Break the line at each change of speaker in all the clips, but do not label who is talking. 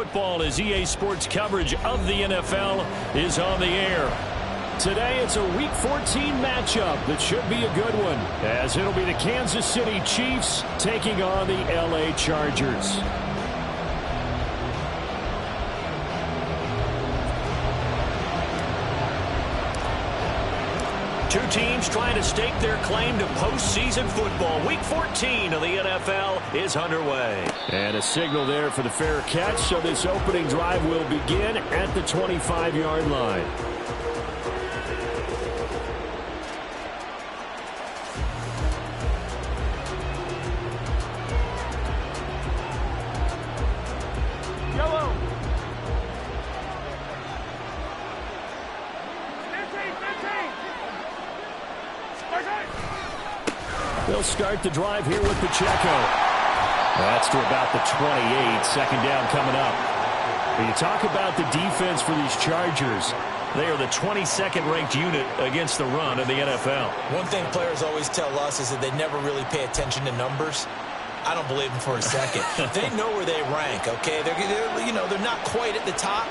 football as EA Sports coverage of the NFL is on the air. Today it's a Week 14 matchup that should be a good one, as it'll be the Kansas City Chiefs taking on the LA Chargers. Two teams trying to stake their claim to postseason football. Week 14 of the NFL is underway. And a signal there for the fair catch, so this opening drive will begin at the 25-yard line. They'll start the drive here with Pacheco. That's to about the 28. Second down coming up. When you talk about the defense for these Chargers, they are the 22nd ranked unit against the run in the NFL.
One thing players always tell us is that they never really pay attention to numbers. I don't believe them for a second. They know where they rank, okay? They're not quite at the top,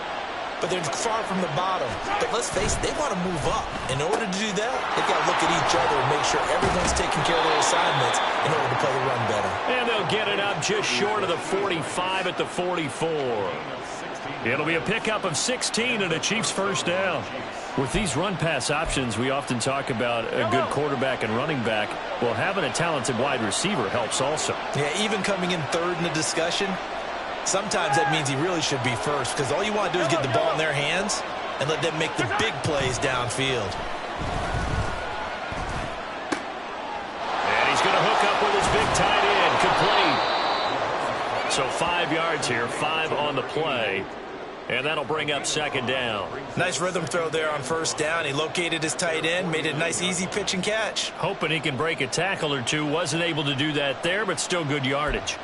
but they're far from the bottom. But let's face it, they want to move up. In order to do that, they've got to look at each other and make sure everyone's taking care of their assignments in order to play the run better.
And they'll get it up just short of the 45 at the 44. It'll be a pickup of 16 and a Chiefs first down. With these run-pass options, we often talk about a good quarterback and running back. Well, having a talented wide receiver helps also.
Yeah, even coming in third in the discussion, sometimes that means he really should be first, because all you want to do is get the ball in their hands and let them make the big plays downfield.
And he's going to hook up with his big tight end, complete. So 5 yards here, 5 on the play, and that'll bring up second down.
Nice rhythm throw there on first down. He located his tight end, made it a nice easy pitch and catch.
Hoping he can break a tackle or two. Wasn't able to do that there, but still good yardage.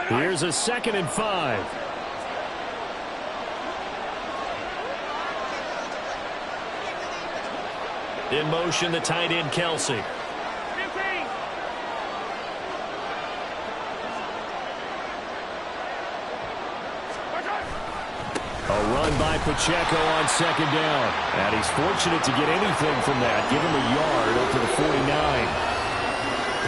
Here's a 2nd and 5. In motion, the tight end, Kelsey. A run by Pacheco on second down. And he's fortunate to get anything from that. Give him a yard up to the 49.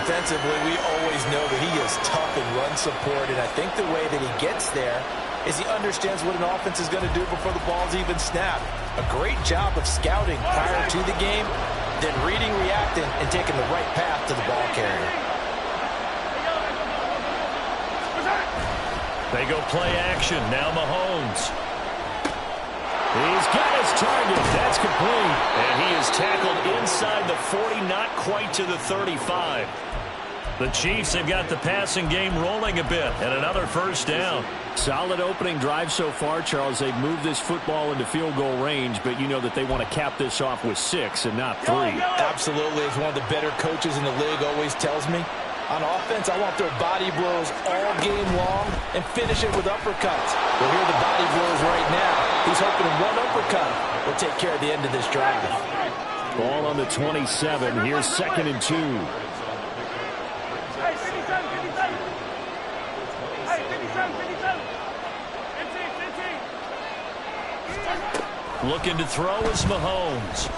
Defensively, we always know that he is tough in run support, and I think the way that he gets there is he understands what an offense is going to do before the ball's even snapped. A great job of scouting prior to the game, then reading, reacting, and taking the right path to the ball carrier.
They go play action. Now Mahomes. He's got his target. That's complete. And he is tackled inside the 40, not quite to the 35. The Chiefs have got the passing game rolling a bit, and another first down. Solid opening drive so far, Charles. They've moved this football into field goal range, but you know that they want to cap this off with 6 and not 3.
Absolutely. As one of the better coaches in the league always tells me, on offense, I want their body blows all game long and finish it with uppercuts. Well, here are the body blows right now. He's hoping one uppercut will take care of the end of this drive.
Ball on the 27. Here's 2nd and 2. Looking to throw is Mahomes.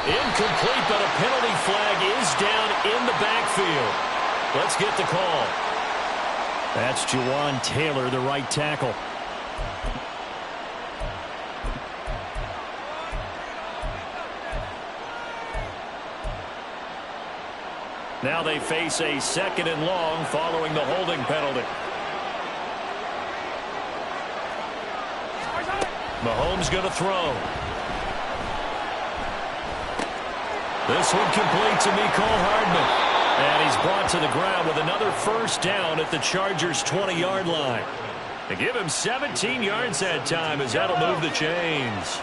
Incomplete, but a penalty flag is down in the backfield. Let's get the call. That's Juwan Taylor, the right tackle. Now they face a 2nd and long following the holding penalty. Mahomes going to throw. This one complete to Mecole Hardman. And he's brought to the ground with another first down at the Chargers' 20-yard line. They give him 17 yards that time as that'll move the chains.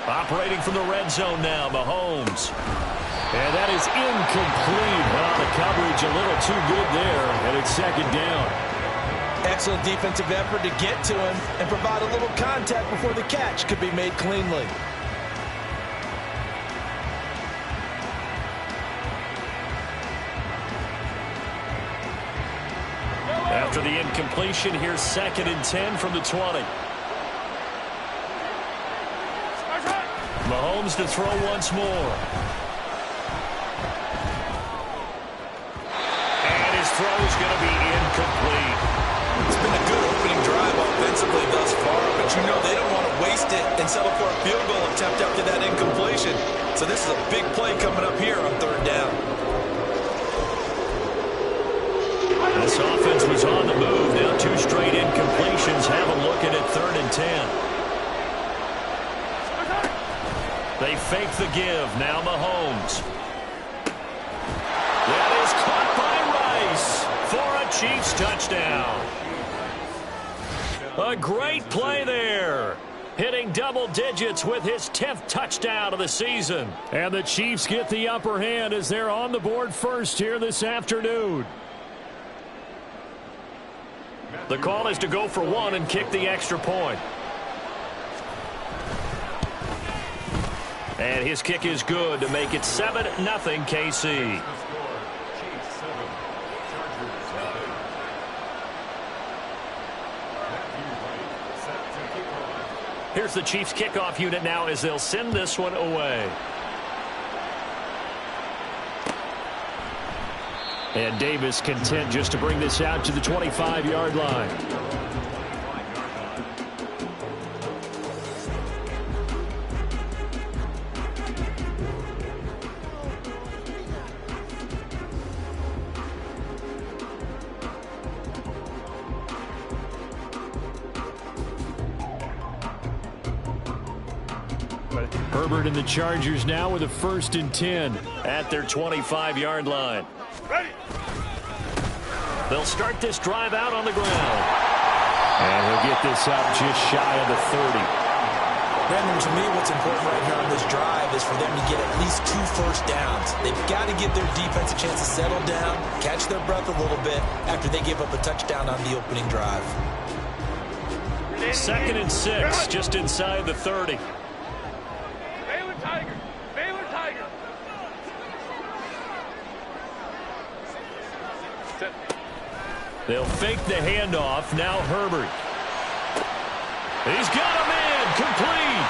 Operating from the red zone now, Mahomes. And that is incomplete. Well, the coverage a little too good there, and it's 2nd down.
Excellent defensive effort to get to him and provide a little contact before the catch could be made cleanly.
the incompletion. Here's 2nd and 10 from the 20. Mahomes to throw once more. And his throw is going to be incomplete.
It's been a good opening drive offensively thus far, but you know they don't want to waste it and settle for a field goal attempt after that incompletion. So this is a big play coming up here on 3rd down.
This offense was on the move. Now 2 straight incompletions. Have them looking at 3rd and 10. They fake the give. Now Mahomes. That is caught by Rice for a Chiefs touchdown. A great play there. Hitting double digits with his 10th touchdown of the season. And the Chiefs get the upper hand as they're on the board first here this afternoon. The call is to go for 1 and kick the extra point. And his kick is good to make it 7-0 KC. Here's the Chiefs kickoff unit now as they'll send this one away. And Davis content just to bring this out to the 25-yard line. Herbert and the Chargers now with a 1st and 10 at their 25-yard line.
Ready.
They'll start this drive out on the ground. And he'll get this up just shy of the 30.
Brandon, to me, what's important right here on this drive is for them to get at least 2 first downs. They've got to give their defense a chance to settle down, catch their breath a little bit after they give up a touchdown on the opening drive.
2nd and 6, just inside the 30.
Baylor Tiger. Baylor Tiger.
They'll fake the handoff. Now Herbert. He's got a man. Complete.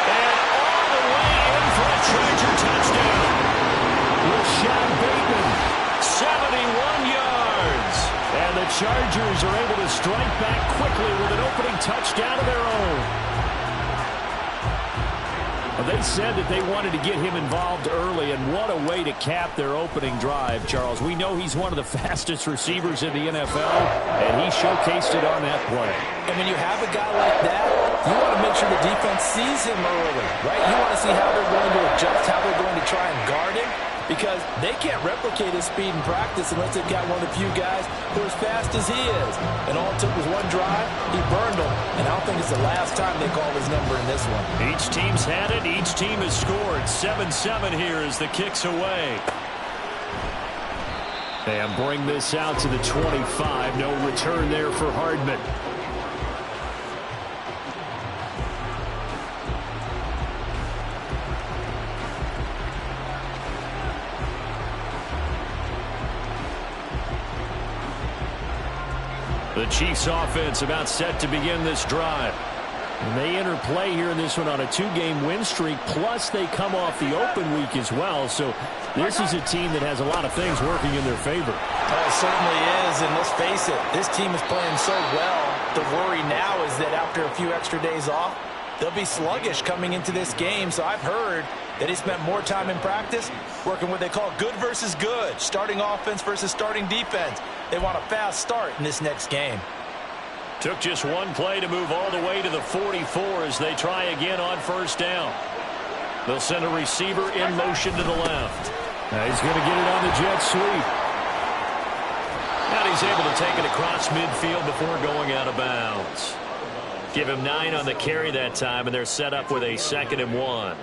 And all the way in for a Charger touchdown. Rashad Bateman, 71 yards. And the Chargers are able to strike back quickly with an opening touchdown of their own. They said that they wanted to get him involved early, and what a way to cap their opening drive, Charles. We know he's one of the fastest receivers in the NFL, and he showcased it on that play.
And when you have a guy like that, you want to make sure the defense sees him early, right? You want to see how they're going to adjust, how they're going to try and guard him, because they can't replicate his speed in practice unless they've got one of the few guys who are as fast as he is. And all it took was one drive, he burned them, and I don't think it's the last time they call his number in this one.
Each team's had it, each team has scored. 7-7 here as the kick's away. And bring this out to the 25. No return there for Hardman. The Chiefs offense about set to begin this drive. And they enter play here in this one on a 2-game win streak, plus they come off the open week as well. So this is a team that has a lot of things working in their favor.
Oh, it certainly is, and let's face it, this team is playing so well. The worry now is that after a few extra days off, they'll be sluggish coming into this game. So I've heard that he spent more time in practice working what they call good versus good, starting offense versus starting defense. They want a fast start in this next game.
Took just one play to move all the way to the 44 as they try again on 1st down. They'll send a receiver in motion to the left. Now he's going to get it on the jet sweep. And he's able to take it across midfield before going out of bounds. Give him 9 on the carry that time, and they're set up with a 2nd and 1.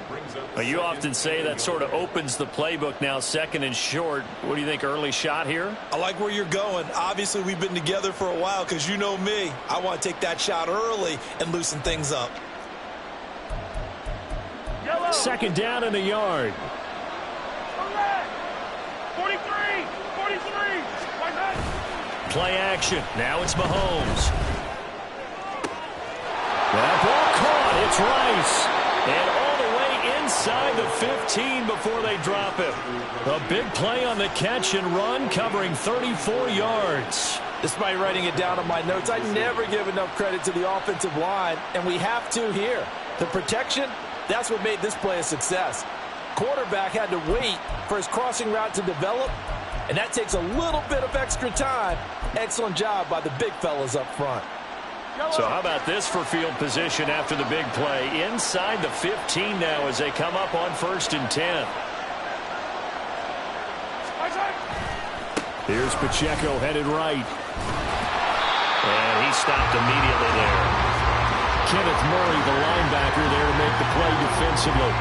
You often say that sort of opens the playbook now, 2nd and short. What do you think, early shot here?
I like where you're going. Obviously, we've been together for a while because you know me. I want to take that shot early and loosen things up.
2nd down in the yard.
43, 43.
Play action. Now it's Mahomes. That ball caught. It's Rice. And all the way inside the 15 before they drop it. A big play on the catch and run, covering 34 yards.
Despite writing it down on my notes, I never give enough credit to the offensive line, and we have to here. The protection, that's what made this play a success. Quarterback had to wait for his crossing route to develop, and that takes a little bit of extra time. Excellent job by the big fellas up front.
So how about this for field position after the big play? Inside the 15 now as they come up on 1st and 10. Here's Pacheco headed right. And he stopped immediately there. Kenneth Murray, the linebacker, there to make the play defensively.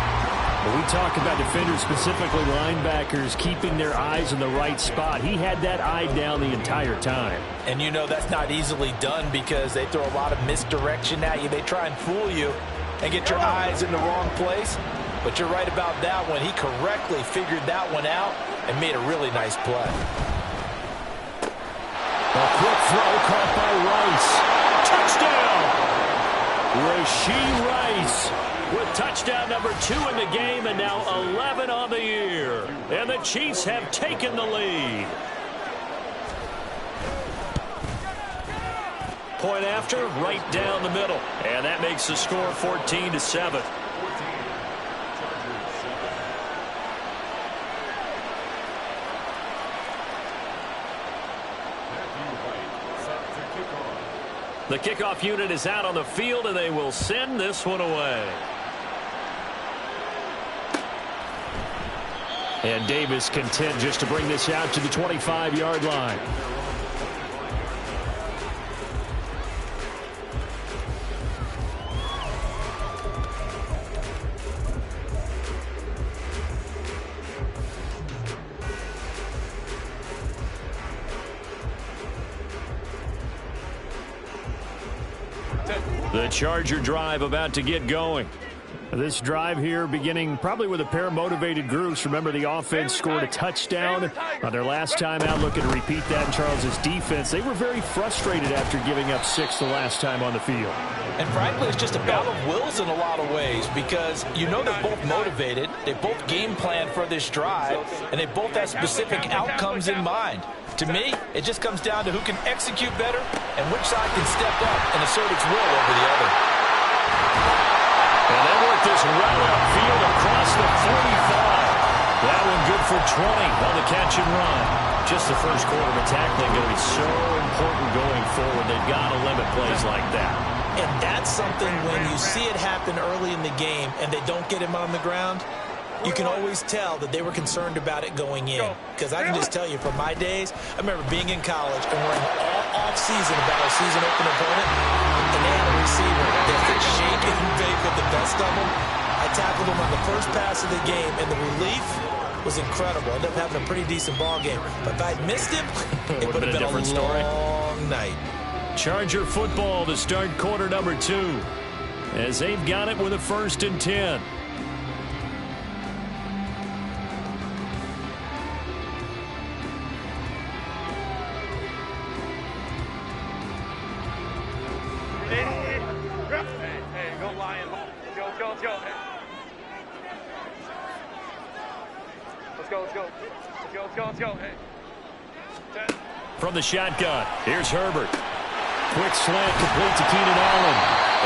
When we talk about defenders, specifically linebackers, keeping their eyes in the right spot, he had that eye down the entire time.
And you know that's not easily done because they throw a lot of misdirection at you. They try and fool you and get your eyes in the wrong place. But you're right about that one. He correctly figured that one out and made a really nice play.
A quick throw caught by Rice. Touchdown! Rashee Rice with touchdown number 2 in the game and now 11 on the year. And the Chiefs have taken the lead. Point after, right down the middle. And that makes the score 14-7. The kickoff unit is out on the field, and they will send this one away. And Davis content just to bring this out to the 25-yard line. The Charger drive about to get going. This drive here beginning probably with a pair of motivated groups. Remember, the offense scored a touchdown on their last time out, looking to repeat that in Charles' defense. They were very frustrated after giving up 6 the last time on the field.
And frankly, it's just a battle of wills in a lot of ways because you know they're both motivated, they both game plan for this drive, and they both have specific outcomes in mind. To me, it just comes down to who can execute better and which side can step up and assert its will over the other.
And they work this route upfield across the 45. That one good for 20 on the catch and run. Just the first quarter of tackling going to be so important going forward. They've got to limit plays like that.
And that's something when you see it happen early in the game and they don't get him on the ground, you can always tell that they were concerned about it going in. Because I can just tell you from my days, I remember being in college and worrying all off-season about our season open opponent, and they had a receiver that could shake and bake with the best of them. I tackled him on the first pass of the game, and the relief was incredible. I ended up having a pretty decent ball game. But if I'd missed him, it would have been a
different story.
long night.
Charger football to start quarter number 2 as they've got it with a 1st and 10.
Hey, go Lions. Let's go. Let's go. Hey.
From the shotgun, here's Herbert. Quick slant complete to Keenan Allen.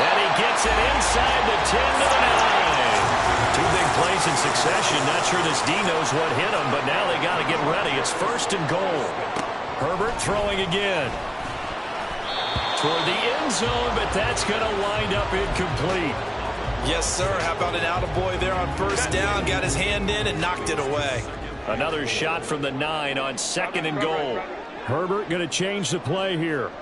And he gets it inside the 10 to the 9. 2 big plays in succession. Not sure this D knows what hit him, but now they got to get ready. It's 1st and goal. Herbert throwing again. Toward the end zone, but that's going to wind up incomplete.
Yes, sir. How about an attaboy there on 1st down? Got his hand in and knocked it away.
Another shot from the 9 on 2nd and goal. Herbert going to change the play here.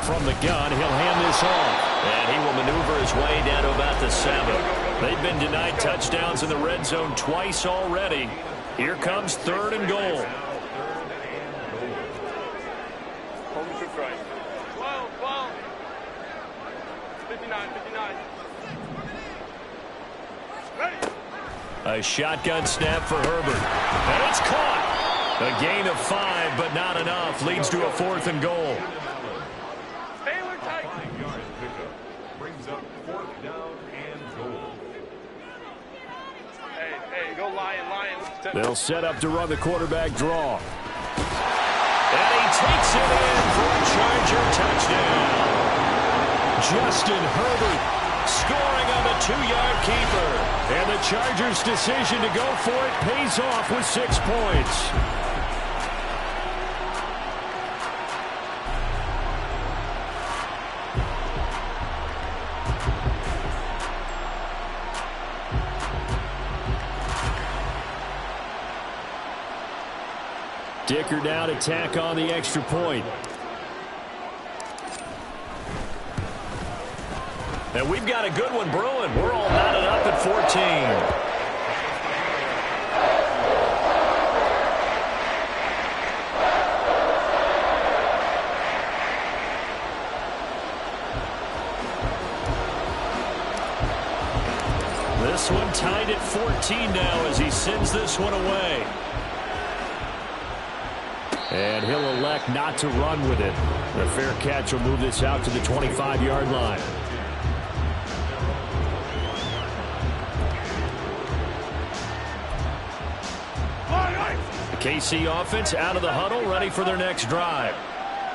From the gun, he'll hand this off. And he will maneuver his way down to about the 7. They've been denied touchdowns in the red zone twice already. Here comes 3rd and goal.
12. 59. Ready.
A shotgun snap for Herbert. And it's caught. A gain of 5, but not enough. Leads to a 4th and goal.
Taylor tight.
Brings up 4th down and goal.
Hey, go Lion.
They'll set up to run the quarterback draw. And he takes it in for a Charger touchdown. Justin Herbert scoring on the 2-yard keeper. And the Chargers' decision to go for it pays off with 6 points. Dicker down to tack on the extra point. And we've got a good one brewing. We're all knotted up at 14. This one tied at 14 now as he sends this one away. And he'll elect not to run with it. The fair catch will move this out to the 25-yard line. The KC offense out of the huddle, ready for their next drive.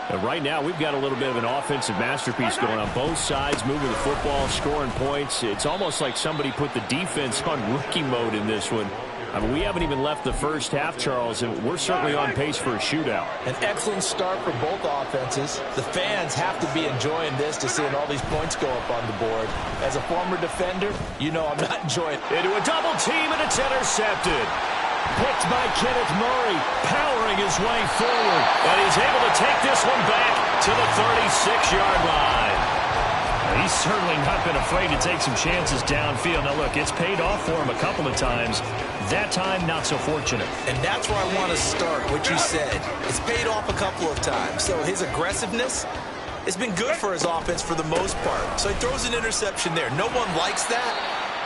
And right now, we've got a little bit of an offensive masterpiece going on both sides, moving the football, scoring points. It's almost like somebody put the defense on rookie mode in this one. I mean, we haven't even left the first half, Charles, and we're certainly on pace for a shootout.
An excellent start for both offenses. The fans have to be enjoying this to seeing all these points go up on the board. As a former defender, you know I'm not enjoying it.
Into a double team, and it's intercepted. Picked by Kenneth Murray, powering his way forward. And he's able to take this one back to the 36-yard line. He's certainly not been afraid to take some chances downfield. Now, look, it's paid off for him a couple of times. That time, not so fortunate.
And that's where I want to start, what you said. It's paid off a couple of times. So his aggressiveness has been good for his offense for the most part. So he throws an interception there. No one likes that,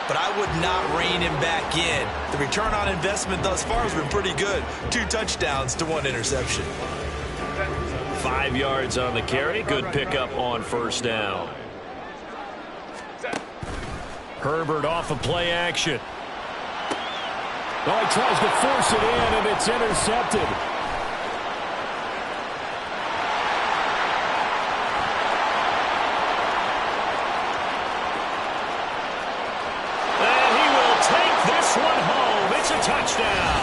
but I would not rein him back in. The return on investment thus far has been pretty good. 2 touchdowns to 1 interception.
5 yards on the carry. Good pickup on first down. Herbert off of play action. Oh, he tries to force it in, and it's intercepted. And he will take this one home. It's a touchdown.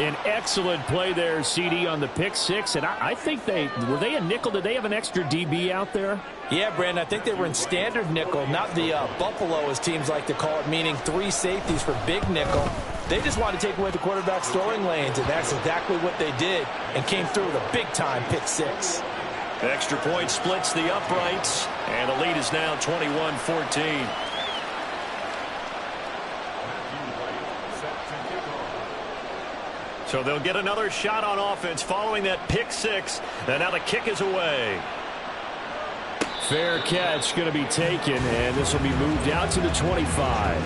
An excellent play there, CD, on the pick six. And I think were they a nickel? Did they have an extra DB out there?
Yeah, Brandon, I think they were in standard nickel, not the Buffalo, as teams like to call it, meaning 3 safeties for big nickel. They just wanted to take away the quarterback's throwing lanes, and that's exactly what they did, and came through with a big-time pick six.
Extra point splits the uprights, and the lead is now 21-14. So they'll get another shot on offense following that pick six, and now the kick is away. Fair catch going to be taken, and this will be moved out to the 25.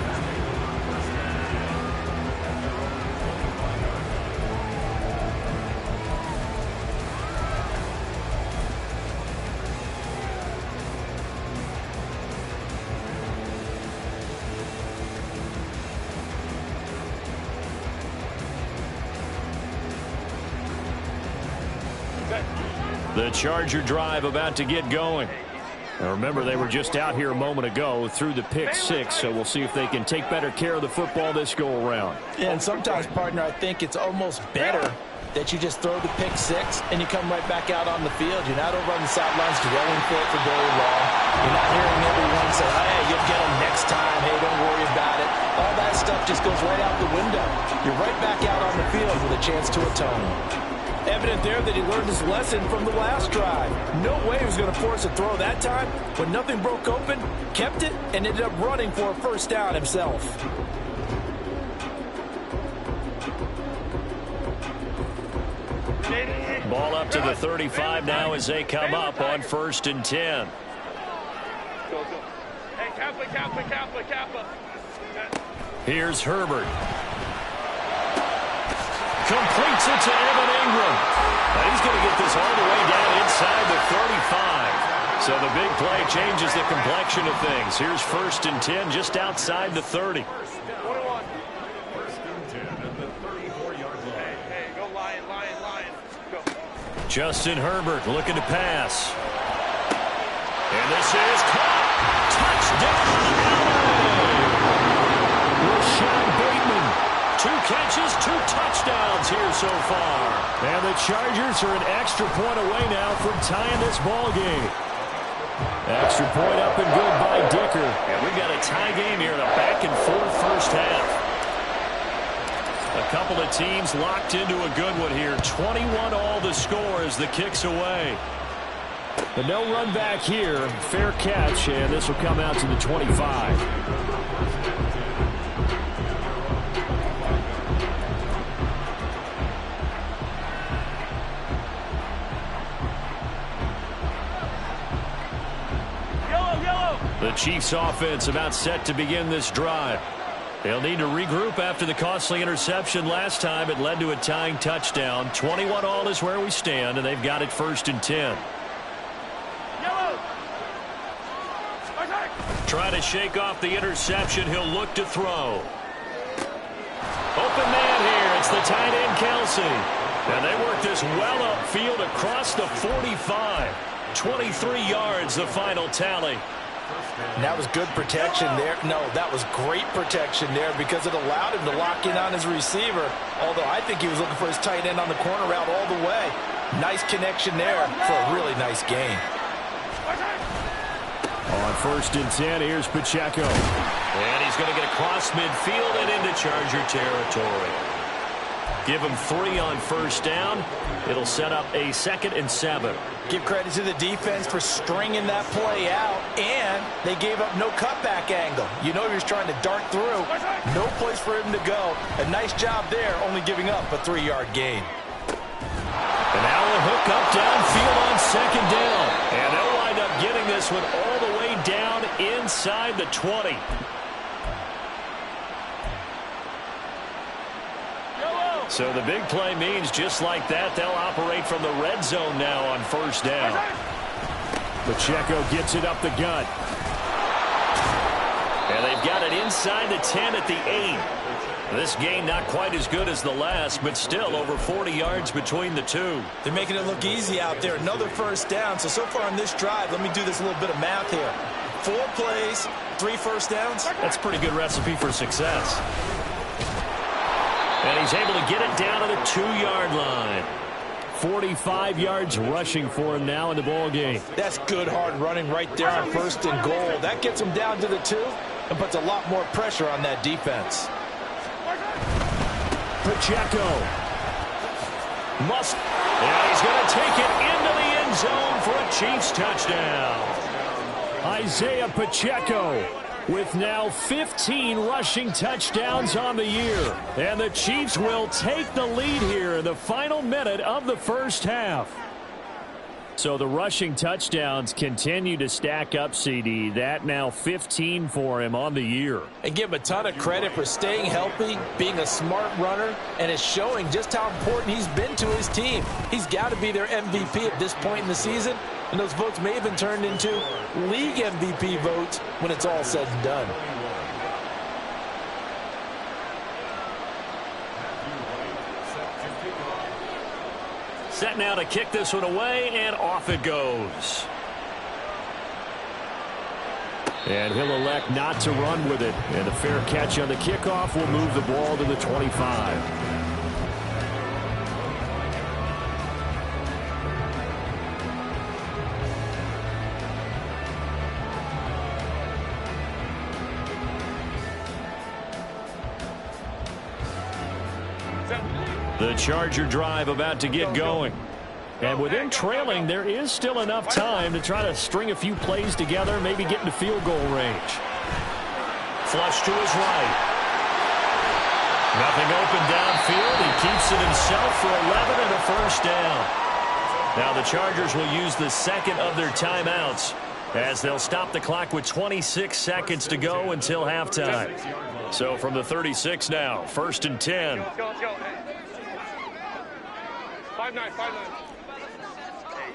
The Charger drive about to get going. Now remember, they were just out here a moment ago through the pick six, so we'll see if they can take better care of the football this go-around.
Yeah, and sometimes, partner, I think it's almost better that you just throw the pick six and you come right back out on the field. You're not over on the sidelines dwelling for it for very long. You're not hearing everyone say, hey, you'll get them next time. Hey, don't worry about it. All that stuff just goes right out the window. You're right back out on the field with a chance to atone. Evident there that he learned his lesson from the last drive. No way he was going to force a throw that time. When nothing broke open, kept it, and ended up running for a first down himself.
Ball up to the 35 now as they come up on 1st and 10.
Go. Hey, Kappa.
Here's Herbert. Completes it to Evan Ingram. He's going to get this all the way down inside the 35. So the big play changes the complexion of things. Here's 1st and 10 just outside the 30.
21.
1st and 10 at the 34-yard line.
Hey, go Lion. Go.
Justin Herbert looking to pass. And this is caught. Touchdown, LA! Rashad Bateman. 2 catches, 2 touchdowns here so far. And the Chargers are an extra point away now from tying this ball game. Extra point up and good by Dicker. And we've got a tie game here in a back-and-forth first half. A couple of teams locked into a good one here. 21 all the score as the kick's away. But no run back here. Fair catch, and this will come out to the 25. The Chiefs offense about set to begin this drive. They'll need to regroup after the costly interception last time. It led to a tying touchdown. 21 all is where we stand, and they've got it 1st and 10. Try to shake off the interception. He'll look to throw. Open man here. It's the tight end, Kelsey. And they work this well upfield across the 45. 23 yards, the final tally.
And that was good protection there. No, that was great protection there because it allowed him to lock in on his receiver. Although I think he was looking for his tight end on the corner route all the way. Nice connection there for a really nice gain.
On 1st and 10, here's Pacheco. And he's going to get across midfield and into Charger territory. Give him 3 on 1st down. It'll set up a 2nd and 7.
Give credit to the defense for stringing that play out, and they gave up no cutback angle. You know he was trying to dart through. No place for him to go. A nice job there, only giving up a 3-yard gain.
And now a hook up downfield on 2nd down. And they'll wind up getting this one all the way down inside the 20. So the big play means just like that, they'll operate from the red zone now on 1st down. Pacheco gets it up the gut. And they've got it inside the 10 at the 8. This game not quite as good as the last, but still over 40 yards between the two.
They're making it look easy out there. Another 1st down. So far on this drive, let me do this a little bit of math here. 4 plays, 3 1st downs.
That's a pretty good recipe for success. And he's able to get it down to the 2-yard line. 45 yards rushing for him now in the ball game.
That's good hard running right there on 1st and goal. That gets him down to the 2 and puts a lot more pressure on that defense.
Pacheco. And he's going to take it into the end zone for a Chiefs touchdown. Isaiah Pacheco with now 15 rushing touchdowns on the year. And the Chiefs will take the lead here in the final minute of the first half. So the rushing touchdowns continue to stack up, CD. That now 15 for him on the year.
And give him a ton of credit for staying healthy, being a smart runner, and it's showing just how important he's been to his team. He's got to be their MVP at this point in the season, and those votes may have been turned into league MVP votes when it's all said and done.
Set now to kick this one away, and off it goes. And he'll elect not to run with it. And a fair catch on the kickoff will move the ball to the 25. The Charger drive about to get going. And with them trailing, there is still enough time to try to string a few plays together, maybe get into field goal range. Flush to his right. Nothing open downfield. He keeps it himself for 11 and a first down. Now the Chargers will use the second of their timeouts. as they'll stop the clock with 26 seconds to go until halftime. So from the 36 now, 1st and 10.
Let's go, let's go. Hey. 5-9, 5-9. Hey,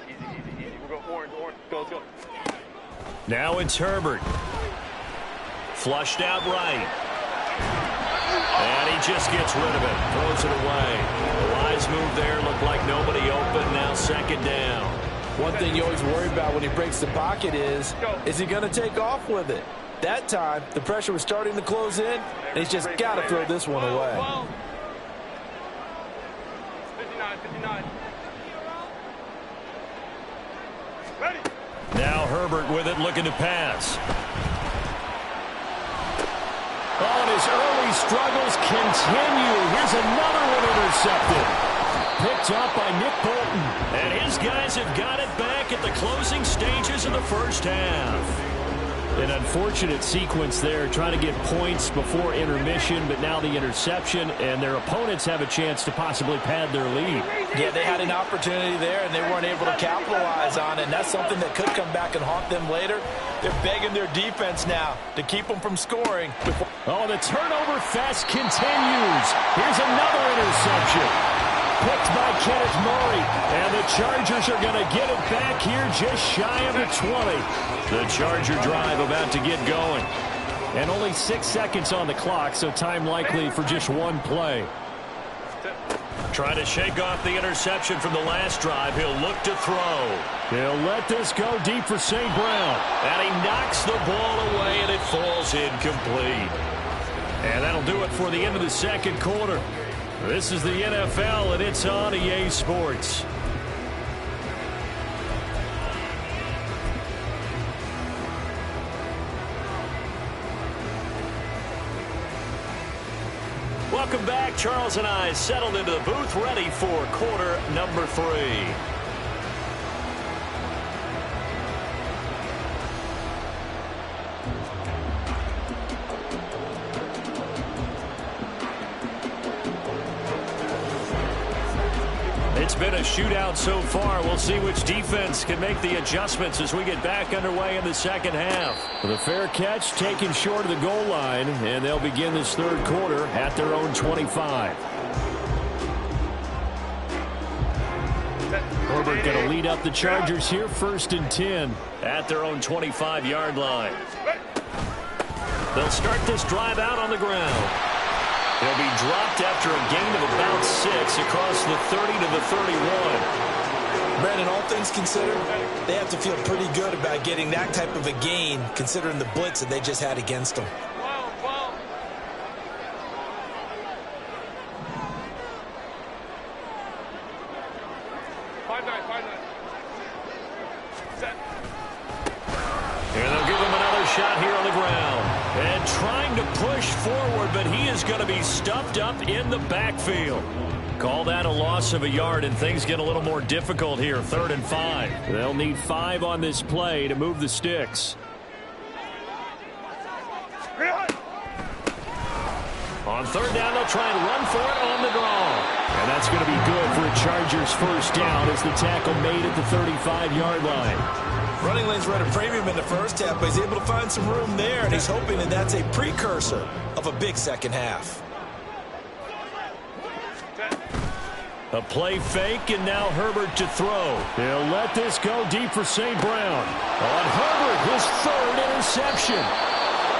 easy. We'll go orange. Go, let's go.
Now it's Herbert. Flushed out right. And he just gets rid of it. Throws it away. The wise move there. Looked like nobody open. Now 2nd down.
One thing you always worry about when he breaks the pocket is he going to take off with it? That time, the pressure was starting to close in, and he's just got to throw this one away.
59. Ready.
Now Herbert with it, looking to pass. Oh, and his early struggles continue. Here's another one intercepted. Picked up by Nick Bolton. And his guys have got it back at the closing stages of the first half. An unfortunate sequence there, trying to get points before intermission, but now the interception, and their opponents have a chance to possibly pad their lead.
Yeah, they had an opportunity there, and they weren't able to capitalize on it, and that's something that could come back and haunt them later. They're begging their defense now to keep them from scoring.
Oh, the turnover fest continues. Here's another interception. Picked by Kenneth Murray, and the Chargers are going to get it back here just shy of the 20. The Charger drive about to get going. And only 6 seconds on the clock, so time likely for just one play. Trying to shake off the interception from the last drive. He'll look to throw. He'll let this go deep for St. Brown. And he knocks the ball away, and it falls incomplete. And that'll do it for the end of the second quarter. This is the NFL, and it's on EA Sports. Welcome back. Charles and I settled into the booth, ready for quarter number 3. It's been a shootout so far. We'll see which defense can make the adjustments as we get back underway in the second half. With a fair catch taken short of the goal line, and they'll begin this third quarter at their own 25. Herbert going to lead up the Chargers here, 1st and 10 at their own 25-yard line. They'll start this drive out on the ground. He'll be dropped after a gain of about 6 across the 30 to the 31.
Brandon, all things considered, they have to feel pretty good about getting that type of a gain, considering the blitz that they just had against them.
5-9. Set.
And they'll give him another shot here on the ground. And trying to push forward, but he is going to be stuffed up in the backfield. Call that a loss of a yard, and things get a little more difficult here, 3rd and 5. They'll need 5 on this play to move the sticks. On 3rd down, they'll try and run for it on the draw. And that's going to be good for a Chargers first down as the tackle made at the 35-yard line.
Running lanes were at a premium in the first half, but he's able to find some room there, and he's hoping that that's a precursor of a big second half.
A play fake, and now Herbert to throw. He'll let this go deep for St. Brown. On Herbert, his 3rd interception.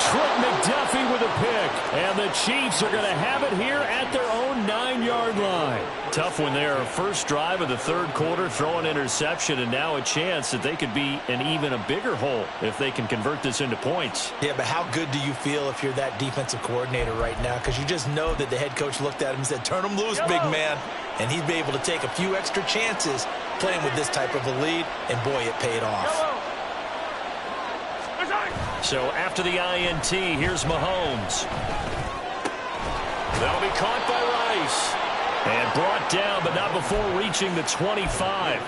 Trent McDuffie with a pick. And the Chiefs are going to have it here at their own 9-yard line. Tough one there. First drive of the third quarter, throw an interception, and now a chance that they could be in even a bigger hole if they can convert this into points.
Yeah, but how good do you feel if you're that defensive coordinator right now? Because you just know that the head coach looked at him and said, turn him loose, big man. And he'd be able to take a few extra chances playing with this type of a lead, and boy, it paid off.
So after the INT, here's Mahomes. That'll be caught by Rice. And brought down, but not before reaching the 25.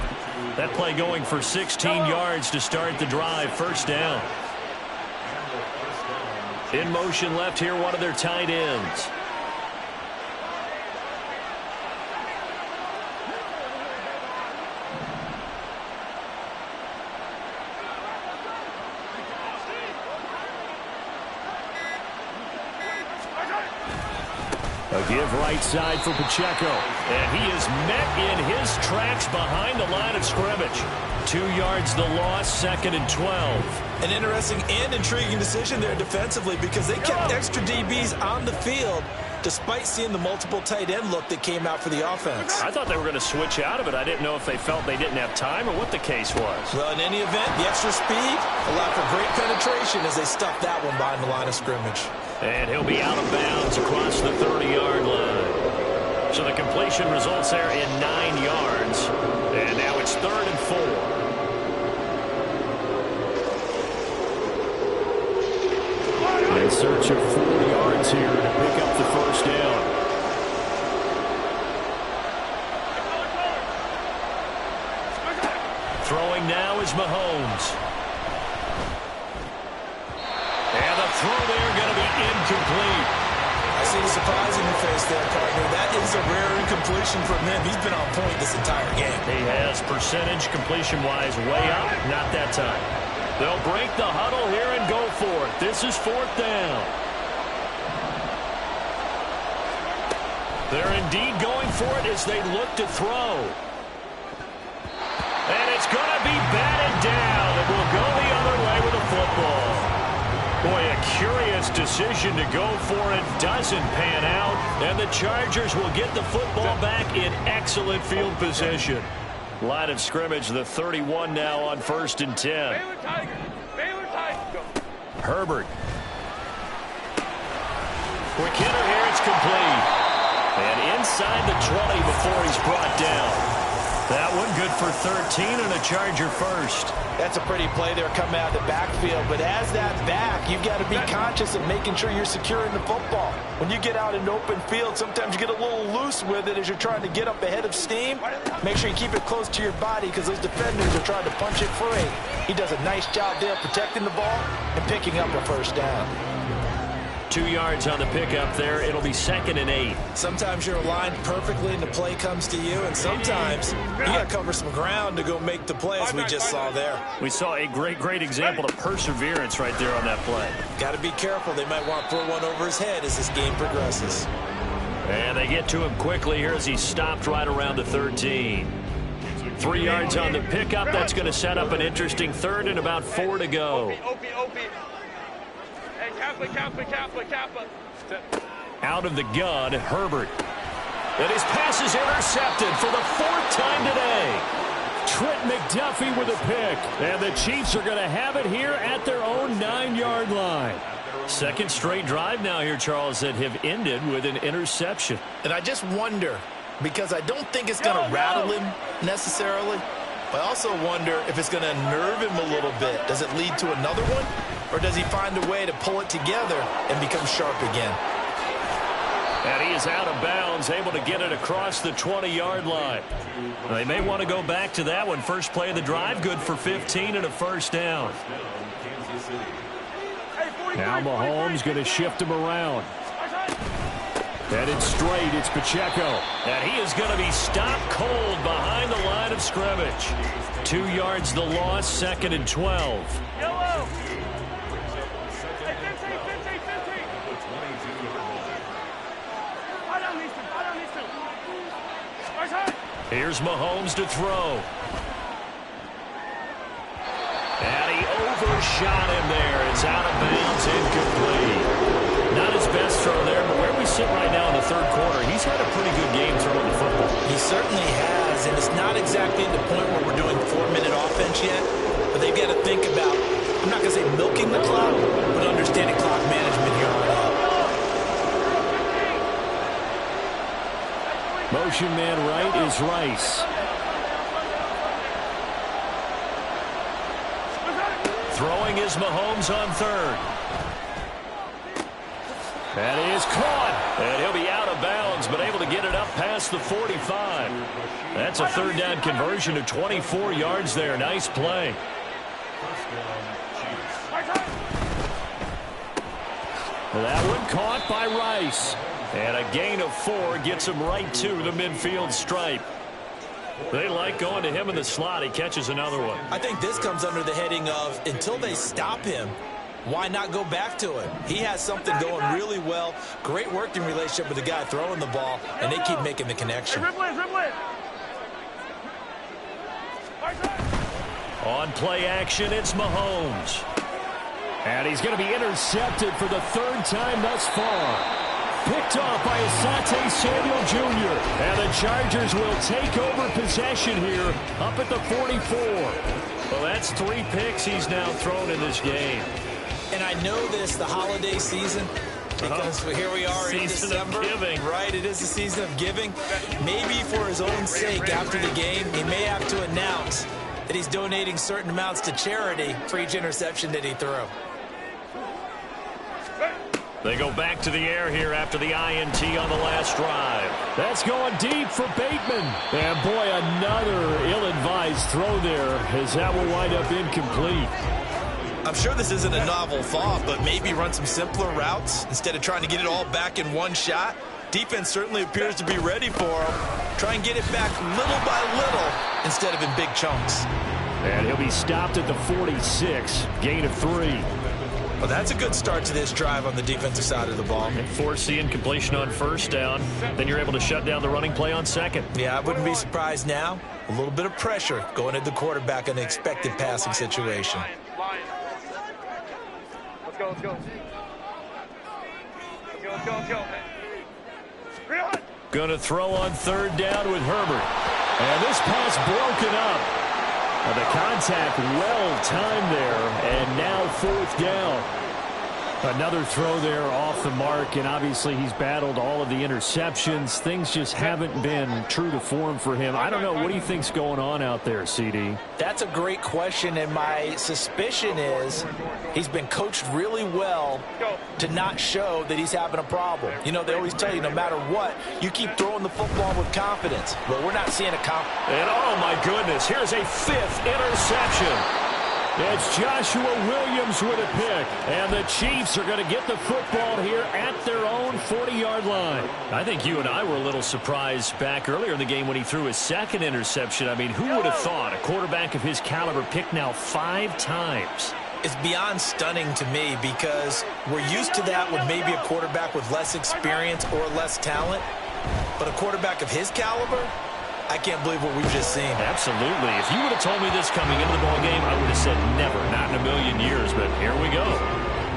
That play going for 16 yards to start the drive. First down. In motion left here, one of their tight ends. Give right side for Pacheco. And he is met in his tracks behind the line of scrimmage. 2 yards the loss, 2nd and 12.
An interesting and intriguing decision there defensively because they kept extra DBs on the field despite seeing the multiple tight end look that came out for the offense.
I thought they were going to switch out of it. I didn't know if they felt they didn't have time or what the case was.
Well, in any event, the extra speed allowed for great penetration as they stuffed that one behind the line of scrimmage.
And he'll be out of bounds across the 30-yard line. So the completion results there in 9 yards. And now it's 3rd and 4. In search of 4 yards here to pick up the first down. Throwing now is Mahomes. And the throw there going to be incomplete.
I see the surprise in your face there, partner. That is a rare incompletion from him. He's been on point this entire game.
He has percentage completion-wise way up. Not that time. They'll break the huddle here and go for it. This is 4th down. They're indeed going for it as they look to throw. And it's going to be batted down. It will go the other way with the football. Boy, a curious decision to go for it. Doesn't pan out. And the Chargers will get the football back in excellent field position. Line of scrimmage, the 31 now on 1st and 10.
Baylor Tigers. Baylor Tigers. Go.
Herbert. Quick hitter here, it's complete. And inside the 20 before he's brought down. That one good for 13 and a Charger first.
That's a pretty play there coming out of the backfield. But as that back, you've got to be conscious of making sure you're securing the football. When you get out in open field, sometimes you get a little loose with it as you're trying to get up ahead of steam. Make sure you keep it close to your body because those defenders are trying to punch it free. He does a nice job there protecting the ball and picking up a first down.
2 yards on the pickup there. It'll be 2nd and 8.
Sometimes you're aligned perfectly and the play comes to you, and sometimes you got to cover some ground to go make the play as we just saw there.
We saw a great example of perseverance right there on that play.
Got to be careful. They might want to throw one over his head as this game progresses.
And they get to him quickly here as he stopped right around the 13. 3 yards on the pickup. That's going to set up an interesting 3rd and about 4 to go.
Opie. Hey, Kappa.
Out of the gun, Herbert. And his pass is intercepted for the 4th time today. Trent McDuffie with a pick. And the Chiefs are going to have it here at their own 9-yard line. 2nd straight drive now here, Charles, that have ended with an interception.
And I just wonder, because I don't think it's going to rattle him necessarily, but I also wonder if it's going to unnerve him a little bit. Does it lead to another one? Or does he find a way to pull it together and become sharp again?
And he is out of bounds, able to get it across the 20-yard line. They may want to go back to that one. First play of the drive, good for 15 and a first down. Now Mahomes going to shift him around. Headed straight, it's Pacheco. And he is going to be stopped cold behind the line of scrimmage. 2 yards the loss, 2nd and 12.
Yellow.
Here's Mahomes to throw. And he overshot him there. It's out of bounds, incomplete. Not his best throw there, but where we sit right now in the 3rd quarter, he's had a pretty good game throwing the football.
He certainly has, and it's not exactly at the point where we're doing 4-minute offense yet, but they've got to think about, I'm not going to say milking the clock, but understanding clock management here on out.
Motion man right is Rice. Throwing is Mahomes on 3rd. That is caught. And he'll be out of bounds, but able to get it up past the 45. That's a 3rd down conversion of 24 yards there. Nice play. That one caught by Rice. And a gain of 4 gets him right to the midfield stripe. They like going to him in the slot. He catches another one.
I think this comes under the heading of, until they stop him, Why not go back to it? He has something going really well. Great working relationship with the guy throwing the ball, and they keep making the connection.
Dribble it.
On play action, it's Mahomes. And he's going to be intercepted for the third time thus far. Picked off by Asante Samuel Jr. And the Chargers will take over possession here up at the 44. Well, that's 3 picks he's now thrown in this game.
And I know this, the holiday season, because here we are in December.
Season of giving.
Right, it is the season of giving. Maybe for his own sake after the game, he may have to announce that he's donating certain amounts to charity for each interception that he threw.
They go back to the air here after the INT on the last drive. That's going deep for Bateman. And, boy, another ill-advised throw there as that will wind up incomplete.
I'm sure this isn't a novel thought, but maybe run some simpler routes instead of trying to get it all back in one shot. Defense certainly appears to be ready for him. Try and get it back little by little instead of in big chunks.
And he'll be stopped at the 46, gain of 3.
Well, that's a good start to this drive on the defensive side of the ball.
Force the incompletion on first down. Then you're able to shut down the running play on second.
Yeah, I wouldn't be surprised now. A little bit of pressure going at the quarterback in an expected passing situation.
Lions. Let's go. Run.
Going to throw on third down with Herbert. And this pass broken up. The contact well timed there, and now fourth down. Another throw there off the mark, and obviously he's battled all of the interceptions. Things just haven't been true to form for him. I don't know. What do you think's going on out there, CD?
That's a great question, and my suspicion is he's been coached really well to not show that he's having a problem. You know, they always tell you no matter what, you keep throwing the football with confidence. Well, we're not seeing a
And oh my goodness, here's a 5th interception. It's Joshua Williams with a pick, and the Chiefs are going to get the football here at their own 40-yard line. I think you and I were a little surprised back earlier in the game when he threw his 2nd interception. I mean, who would have thought a quarterback of his caliber picked now 5 times?
It's beyond stunning to me because we're used to that with maybe a quarterback with less experience or less talent. But a quarterback of his caliber, I can't believe what we've just seen.
Absolutely. If you would have told me this coming into the ballgame, I would have said never, not in a million years. But here we go.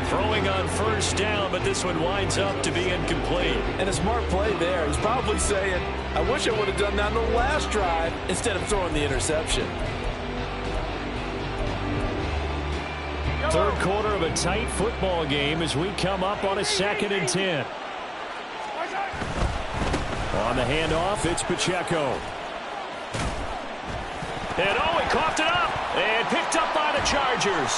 Throwing on first down, but this one winds up to be incomplete.
And a smart play there. He's probably saying, I wish I would have done that on the last drive instead of throwing the interception.
Third quarter of a tight football game as we come up on a 2nd and 10. On the handoff, it's Pacheco. And he coughed it up and picked up by the Chargers.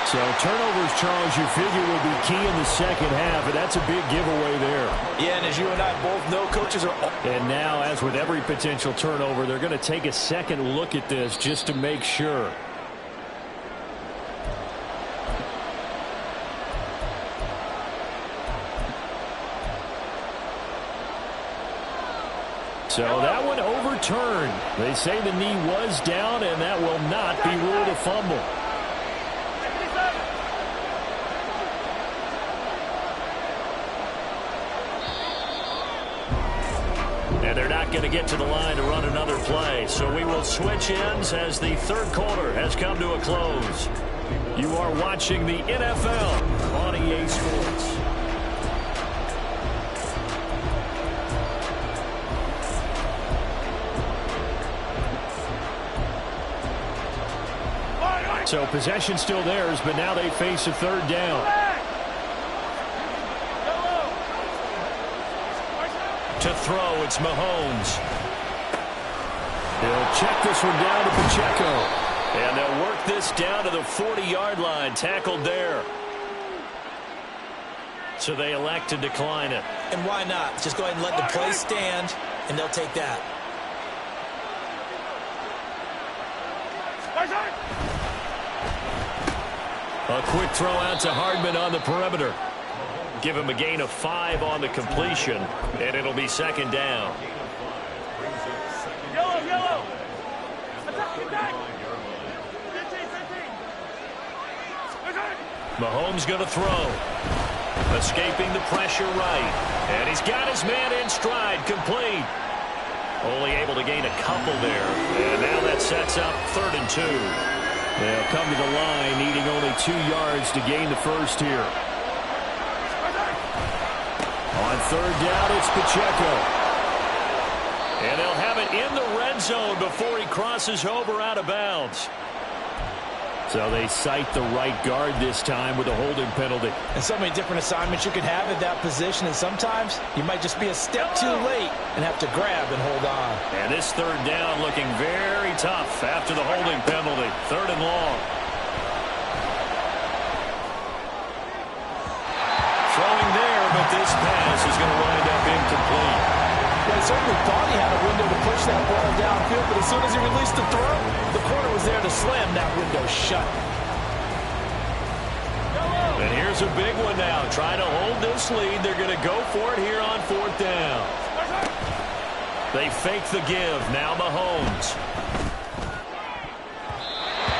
So turnovers, Charles, you figure will be key in the second half, and that's a big giveaway there.
Yeah, and as you and I both know, coaches are...
And now, as with every potential turnover, they're going to take a second look at this just to make sure. So that one overturned. They say the knee was down, and that will not be ruled a fumble. And they're not going to get to the line to run another play. So we will switch ends as the third quarter has come to a close. You are watching the NFL on EA Sports. So possession still theirs, but now they face a third down. To throw, it's Mahomes. He'll check this one down to Pacheco. And they'll work this down to the 40-yard line, tackled there. So they elect to decline it.
And why not? Just go ahead and let the play stand, and they'll take that.
A quick throw out to Hardman on the perimeter. Give him a gain of 5 on the completion, and it'll be second down.
Yellow. Attack.
Mahomes going to throw. Escaping the pressure right. And he's got his man in stride, complete. Only able to gain a couple there. And now that sets up 3rd and 2. They'll come to the line, needing only 2 yards to gain the first here. On 3rd down, it's Pacheco. And they'll have it in the red zone before he crosses over out of bounds. So they cite the right guard this time with a holding penalty.
And so many different assignments you can have at that position, and sometimes you might just be a step too late and have to grab and hold on.
And this 3rd down looking very tough after the holding penalty. 3rd and long. Throwing there, but this pass is going to wind up incomplete.
Well, he certainly thought he had a window to push that ball downfield, but as soon as he released the throw, the corner was there to slam that window shut.
And here's a big one now. Trying to hold this lead. They're going to go for it here on 4th down. They fake the give. Now Mahomes.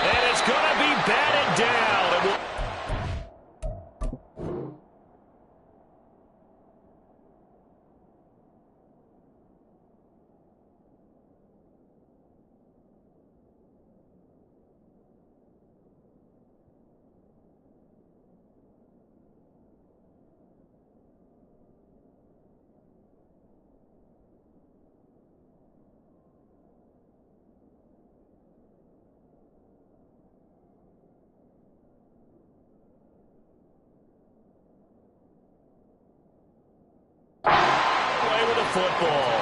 And it's going to be batted down. It will football.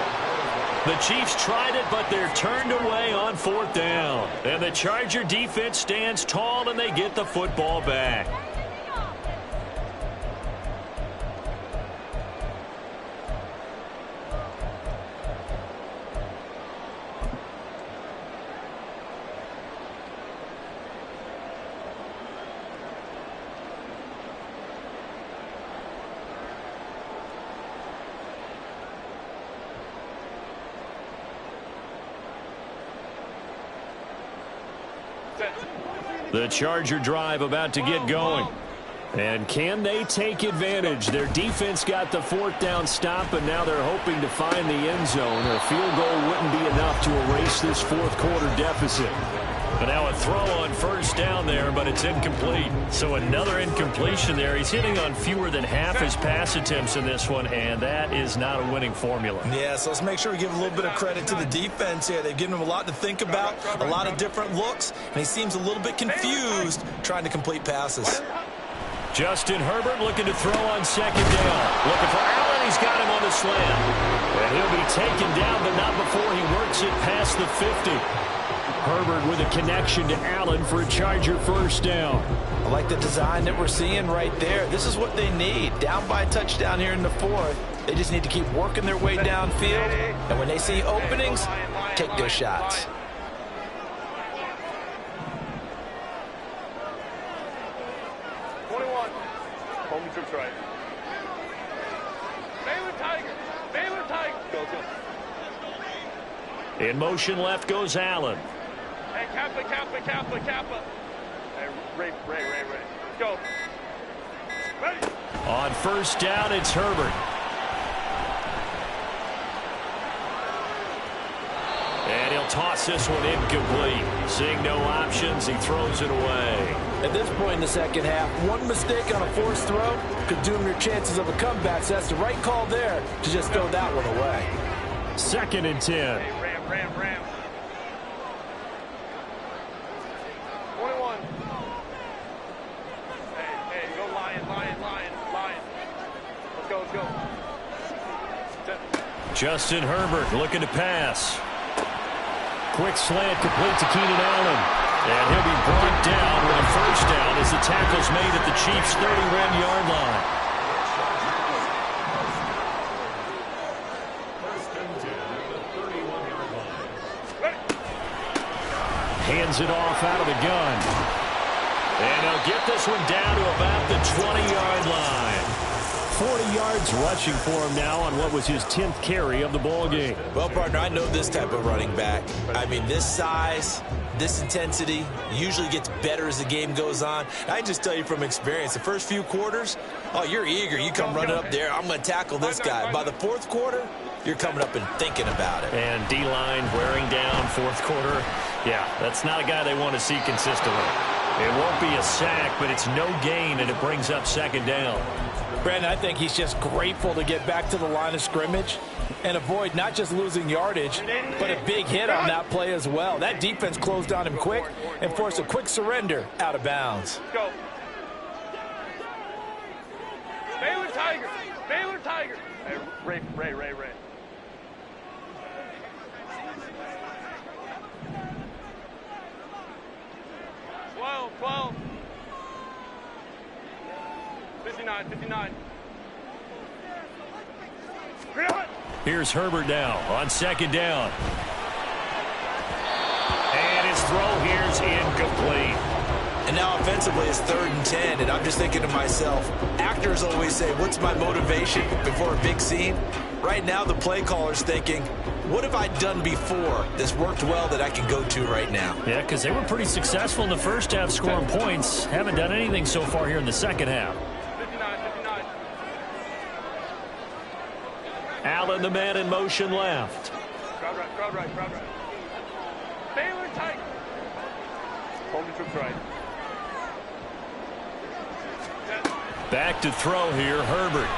The Chiefs tried it, but they're turned away on 4th down. And the Charger defense stands tall, and they get the football back. The Charger drive about to get going. And can they take advantage? Their defense got the 4th down stop, and now they're hoping to find the end zone. A field goal wouldn't be enough to erase this 4th quarter deficit. And now a throw on 1st down there, but it's incomplete. So another incompletion there. He's hitting on fewer than half his pass attempts in this one, and that is not a winning formula.
Yeah, so let's make sure we give a little bit of credit to the defense here. They've given him a lot to think about, a lot of different looks, and he seems a little bit confused trying to complete passes.
Justin Herbert looking to throw on 2nd down. Looking for Allen. He's got him on the slam. And he'll be taken down, but not before he works it past the 50. Herbert with a connection to Allen for a Charger 1st down.
I like the design that we're seeing right there. This is what they need. Down by a touchdown here in the 4th. They just need to keep working their way downfield. And when they see openings, take their shots.
Home trips right. Baylor Tiger! Baylor Tiger! Go.
In motion left goes Allen.
Hey, Kappa. Hey, Ray. Let's go. Ready?
On 1st down, it's Herbert. And he'll toss this one incomplete. Seeing no options, he throws it away.
At this point in the 2nd half, one mistake on a forced throw could doom your chances of a comeback. So that's the right call there to just throw that one away.
2nd and 10.
Hey, Ram. 21. Hey, go Lion. Let's go. 10.
Justin Herbert looking to pass. Quick slant complete to Keenan Allen. And he'll be brought down with a 1st down as the tackle's made at the Chiefs' 30-yard line. Hands it off out of the gun. And he'll get this one down to about the 20-yard line. 40 yards rushing for him now on what was his 10th carry of the ball game.
Well, partner, I know this type of running back. I mean, this size, this intensity usually gets better as the game goes on. I just tell you from experience, the first few quarters, oh, you're eager. You come running up there, I'm going to tackle this guy. By the fourth quarter, you're coming up and thinking about it.
And D-line wearing down fourth quarter. Yeah, that's not a guy they want to see consistently. It won't be a sack, but it's no gain, and it brings up second down.
Brandon, I think he's just grateful to get back to the line of scrimmage and avoid not just losing yardage, but a big hit on that play as well. That defense closed on him quick and forced a quick surrender out of bounds.
Let's go. Baylor Tiger. Baylor Tiger. Hey, Ray. 12. 59.
Here's Herbert now on second down. And his throw here's incomplete.
And now offensively it's 3rd and 10, and I'm just thinking to myself, actors always say, what's my motivation before a big scene? Right now the play caller's thinking, what have I done before that's worked well that I can go to right now?
Yeah, because they were pretty successful in the first half scoring points. Haven't done anything so far here in the second half.
59.
Allen, the man in motion left.
Crowd right. Baylor tight. Hold the troops right.
Back to throw here, Herbert.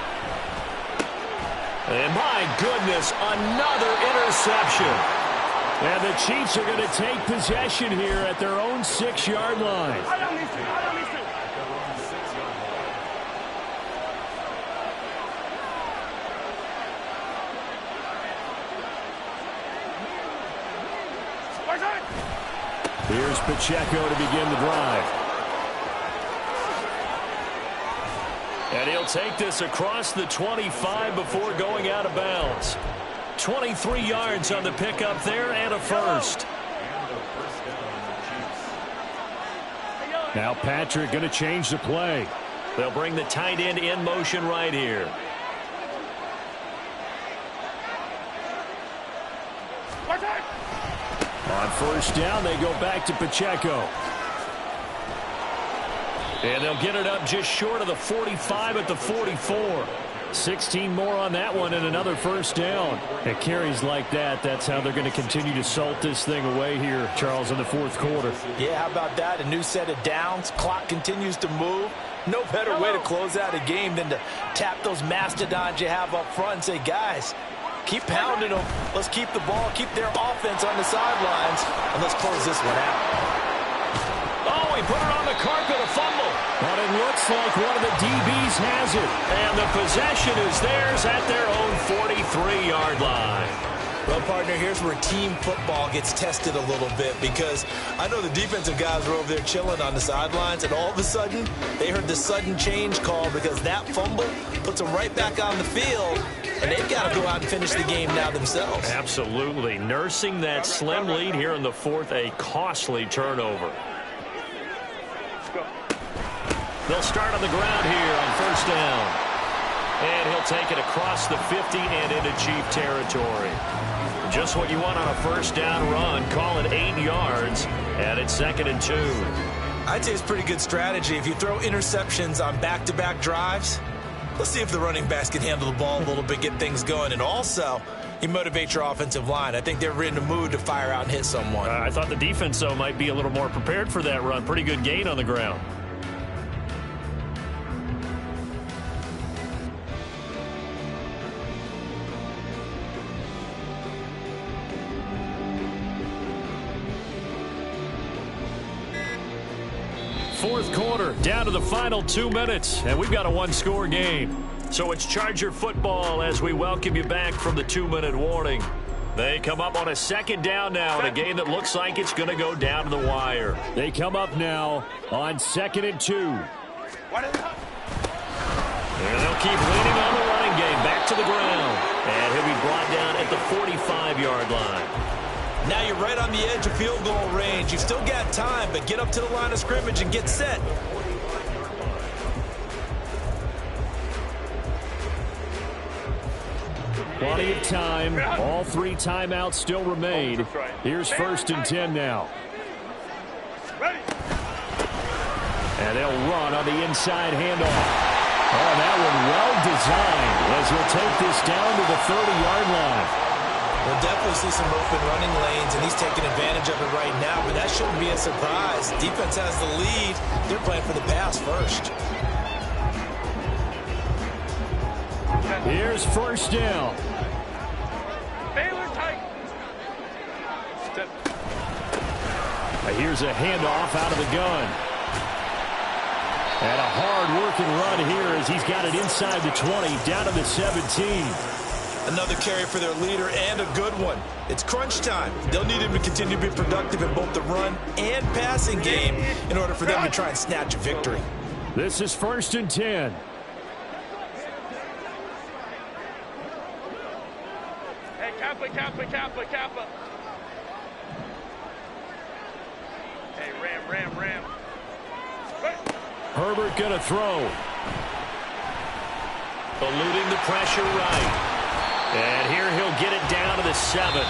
And my goodness, another interception. And the Chiefs are going to take possession here at their own 6-yard line.
I don't need to.
Here's Pacheco to begin the drive. And he'll take this across the 25 before going out of bounds. 23 yards on the pickup there and a first. Now Patrick going to change the play. They'll bring the tight end in motion right here. On first down, they go back to Pacheco. And they'll get it up just short of the 45 at the 44. 16 more on that one and another first down. At carries like that, that's how they're going to continue to salt this thing away here, Charles, in the fourth quarter.
Yeah, how about that? A new set of downs. Clock continues to move. No better way to close out a game than to tap those mastodons you have up front and say, guys, keep pounding them. Let's keep the ball, keep their offense on the sidelines, and let's close this one out.
Oh, he put it on the carpet, a fumble. But it looks like one of the DBs has it. And the possession is theirs at their own 43-yard line.
Well, partner, here's where team football gets tested a little bit, because I know the defensive guys were over there chilling on the sidelines, and all of a sudden, they heard the sudden change call because that fumble puts them right back on the field, and they've got to go out and finish the game now themselves.
Absolutely. Nursing that slim lead here in the fourth, a costly turnover. They'll start on the ground here on first down. And he'll take it across the 50 and into Chief territory. Just what you want on a first down run. Call it 8 yards, and it's 2nd and 2.
I'd say it's pretty good strategy. If you throw interceptions on back-to-back drives, let's see if the running backs can handle the ball a little bit, get things going. And also, you motivate your offensive line. I think they're in the mood to fire out and hit someone.
I thought the defense, though, might be a little more prepared for that run. Pretty good gain on the ground. Fourth quarter, down to the final 2 minutes, and we've got a one-score game. So it's Charger football as we welcome you back from the 2-minute warning. They come up on a second down now in a game that looks like it's going to go down to the wire. They come up now on 2nd and 2. And they'll keep leaning on the running game back to the ground. And he'll be brought down at the 45-yard line.
Now you're right on the edge of field goal range. You've still got time, but get up to the line of scrimmage and get set.
Plenty of time. All 3 timeouts still remain. Here's 1st and 10 now. And they'll run on the inside handoff. Oh, that one well designed as he'll take this down to the 30-yard line.
We'll definitely see some open running lanes, and he's taking advantage of it right now, but that shouldn't be a surprise. Defense has the lead. They're playing for the pass first.
Here's 1st down.
Baylor tight.
Here's a handoff out of the gun. And a hard-working run here as he's got it inside the 20, down to the 17.
Another carry for their leader, and a good one. It's crunch time. They'll need him to continue to be productive in both the run and passing game in order for them to try and snatch a victory.
This is 1st and 10.
Hey, Kappa. Hey, Ram.
Herbert going to throw. Eluding the pressure right. And here he'll get it down to the 7.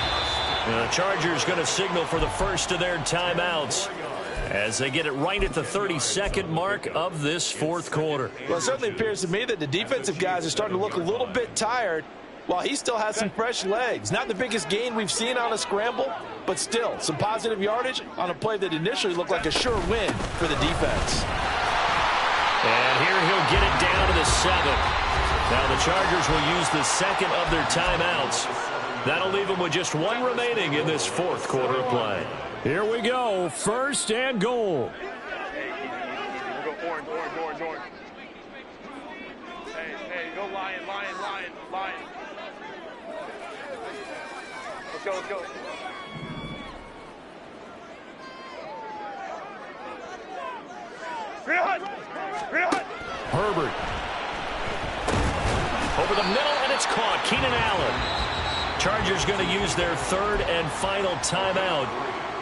The Chargers going to signal for the first of their timeouts as they get it right at the 32nd mark of this 4th quarter.
Well, it certainly appears to me that the defensive guys are starting to look a little bit tired while he still has some fresh legs. Not the biggest gain we've seen on a scramble, but still some positive yardage on a play that initially looked like a sure win for the defense.
And here he'll get it down to the 7. Now the Chargers will use the 2nd of their timeouts. That'll leave them with just 1 remaining in this 4th quarter of play. Here we go. 1st and goal.
Hey, easy. We'll go orange. Hey, go lion. Let's go. Real hot.
Herbert. Over the middle, and it's caught. Keenan Allen. Chargers going to use their 3rd and final timeout.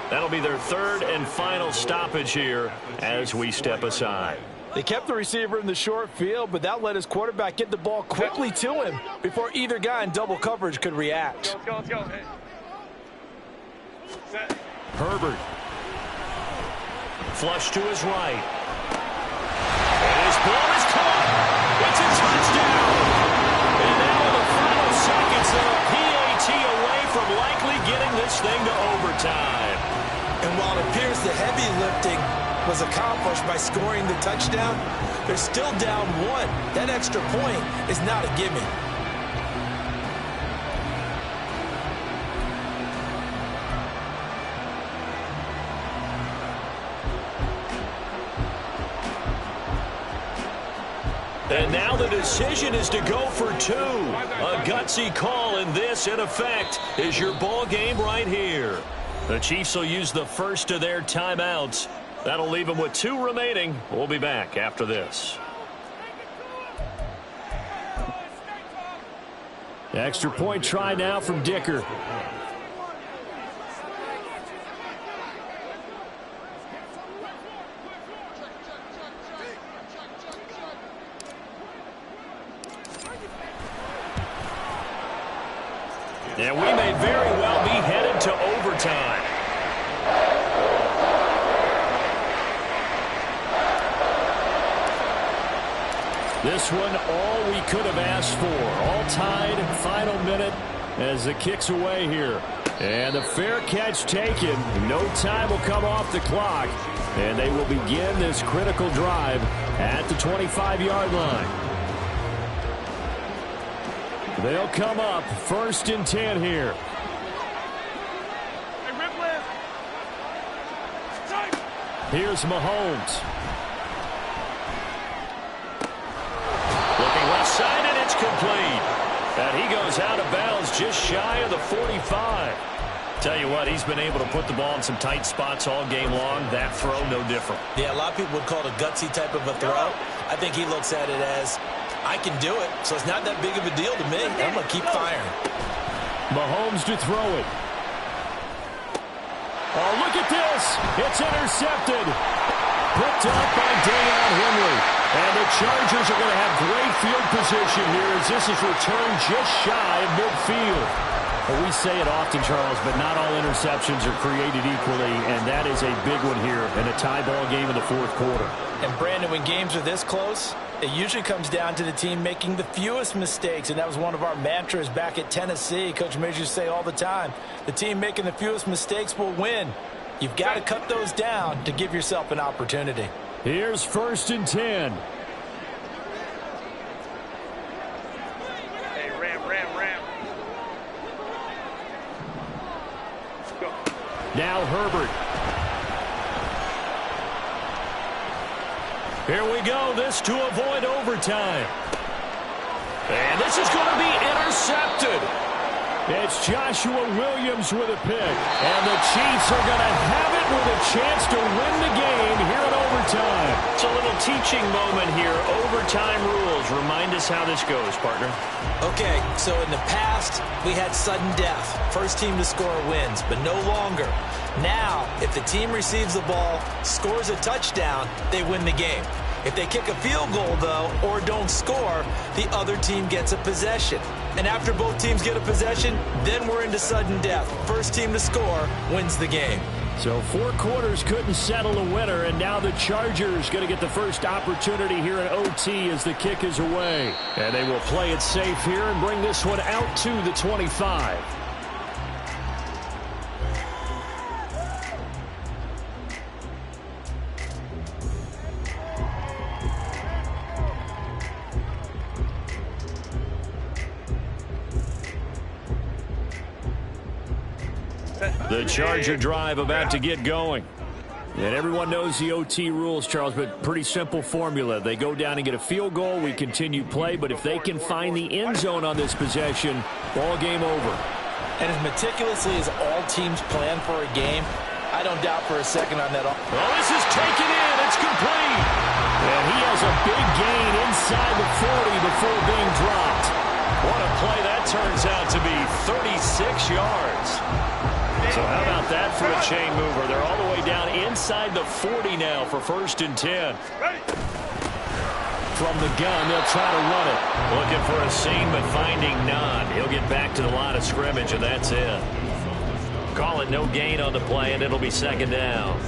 That'll be their 3rd and final stoppage here as we step aside.
They kept the receiver in the short field, but that let his quarterback get the ball quickly to him before either guy in double coverage could react.
Let's go. Hey. Set.
Herbert. Flush to his right. And his ball is caught. It's a touchdown. And now in the final seconds, they're a PAT away from likely getting this thing to overtime.
And while it appears the heavy lifting was accomplished by scoring the touchdown, they're still down 1. That extra point is not a gimme.
And now the decision is to go for 2. A gutsy call, and this, in effect, is your ball game right here. The Chiefs will use the first of their timeouts. That'll leave them with 2 remaining. We'll be back after this. Extra point try now from Dicker. And we may very well be headed to overtime. This one, all we could have asked for. All tied, final minute as the kick's away here. And the fair catch taken. No time will come off the clock. And they will begin this critical drive at the 25-yard line. They'll come up 1st and 10 here. Here's Mahomes. Looking left side, and it's complete. And he goes out of bounds just shy of the 45. Tell you what, he's been able to put the ball in some tight spots all game long. That throw, no different.
Yeah, a lot of people would call it a gutsy type of a throw. I think he looks at it as, I can do it, so it's not that big of a deal to me. I'm going to keep firing.
Mahomes to throw it. Oh, look at this. It's intercepted. Picked up by Deion Henry. And the Chargers are going to have great field position here as this is returned just shy of midfield. Well, we say it often, Charles, but not all interceptions are created equally, and that is a big one here in a tie ball game in the fourth quarter.
And, Brandon, when games are this close, it usually comes down to the team making the fewest mistakes, and that was one of our mantras back at Tennessee. Coach Mears used to say all the time, the team making the fewest mistakes will win. You've got to cut those down to give yourself an opportunity.
Here's 1st and 10.
Hey, ram. Go.
Now Herbert. Here we go. This to avoid overtime. And this is going to be intercepted. It's Joshua Williams with a pick. And the Chiefs are going to have it with a chance to win the game here in overtime.
It's a little teaching moment here. Overtime rules. Remind us how this goes, partner.
Okay, so in the past, we had sudden death. First team to score wins, but no longer. Now, if the team receives the ball, scores a touchdown, they win the game. If they kick a field goal, though, or don't score, the other team gets a possession. And after both teams get a possession, then we're into sudden death. First team to score wins the game.
So 4 quarters couldn't settle a winner, and now the Chargers going to get the first opportunity here in OT as the kick is away. And they will play it safe here and bring this one out to the 25. The Charger drive about to get going. And everyone knows the OT rules, Charles, but pretty simple formula. They go down and get a field goal, we continue play, but if they can find the end zone on this possession, ball game over.
And as meticulously as all teams plan for a game, I don't doubt for a second on that.
Well, this is taken in. It's complete. And he has a big gain inside the 40 before being dropped. What a play that turns out to be, 36 yards. So how about that for a chain mover? They're all the way down inside the 40 now for 1st and 10. From the gun, they'll try to run it.
Looking for a seam, but finding none. He'll get back to the line of scrimmage, and that's it. Call it no gain on the play, and it'll be 2nd down.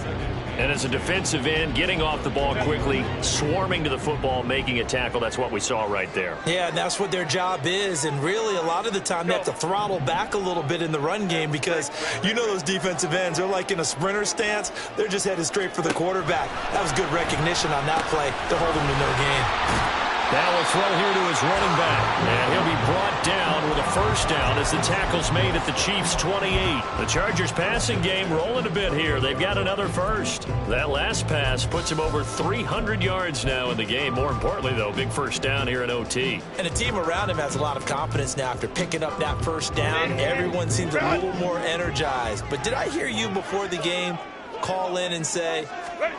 And as a defensive end, getting off the ball quickly, swarming to the football, making a tackle, that's what we saw right there.
Yeah, and that's what their job is. And really, a lot of the time, they have to throttle back a little bit in the run game because you know those defensive ends, they're like in a sprinter stance. They're just headed straight for the quarterback. That was good recognition on that play to hold them to no gain.
Now a throw here to his running back. And he'll be brought down with a 1st down as the tackle's made at the Chiefs' 28. The Chargers passing game rolling a bit here. They've got another 1st. That last pass puts him over 300 yards now in the game. More importantly, though, big 1st down here in OT.
And the team around him has a lot of confidence now after picking up that 1st down. Everyone seems a little more energized. But did I hear you before the game call in and say,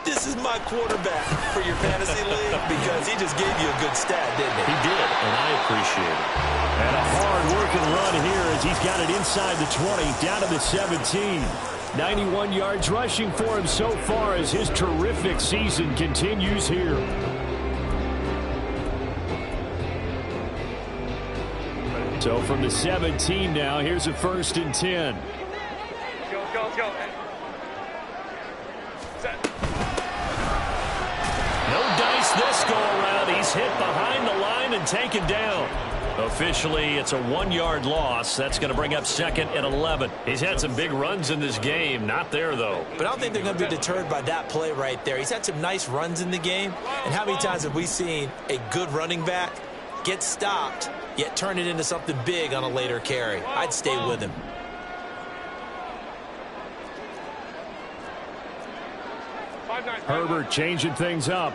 this is my quarterback for your fantasy league? Because he just gave you a good stat, didn't he?
He did, and I appreciate it. And a hard-working run here as he's got it inside the 20, down to the 17. 91 yards rushing for him so far as his terrific season continues here. So from the 17 now, here's a 1st and 10.
Go.
No dice this go-around. He's hit behind the line and taken down. Officially, it's a 1-yard loss. That's going to bring up 2nd and 11. He's had some big runs in this game. Not there, though.
But I don't think they're going to be deterred by that play right there. He's had some nice runs in the game. And how many times have we seen a good running back get stopped, yet turn it into something big on a later carry? I'd stay with him.
Herbert changing things up.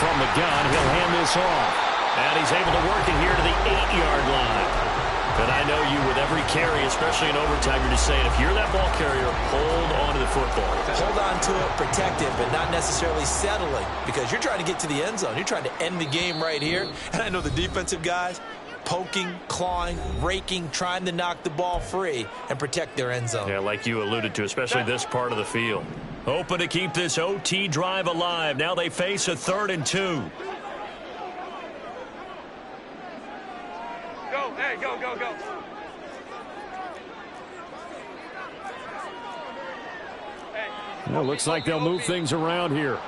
From the gun, he'll hand this off. And he's able to work it here to the 8-yard line. And I know you, with every carry, especially in overtime, you're just saying, if you're that ball carrier, hold on to the football.
Hold on to it, protect it, but not necessarily settling, because you're trying to get to the end zone. You're trying to end the game right here. And I know the defensive guys, poking, clawing, raking, trying to knock the ball free and protect their end zone.
Yeah, like you alluded to, especially this part of the field. Hoping to keep this OT drive alive. Now they face a 3rd and 2.
Go, hey, go, go, go.
Well, looks like they'll move things around here.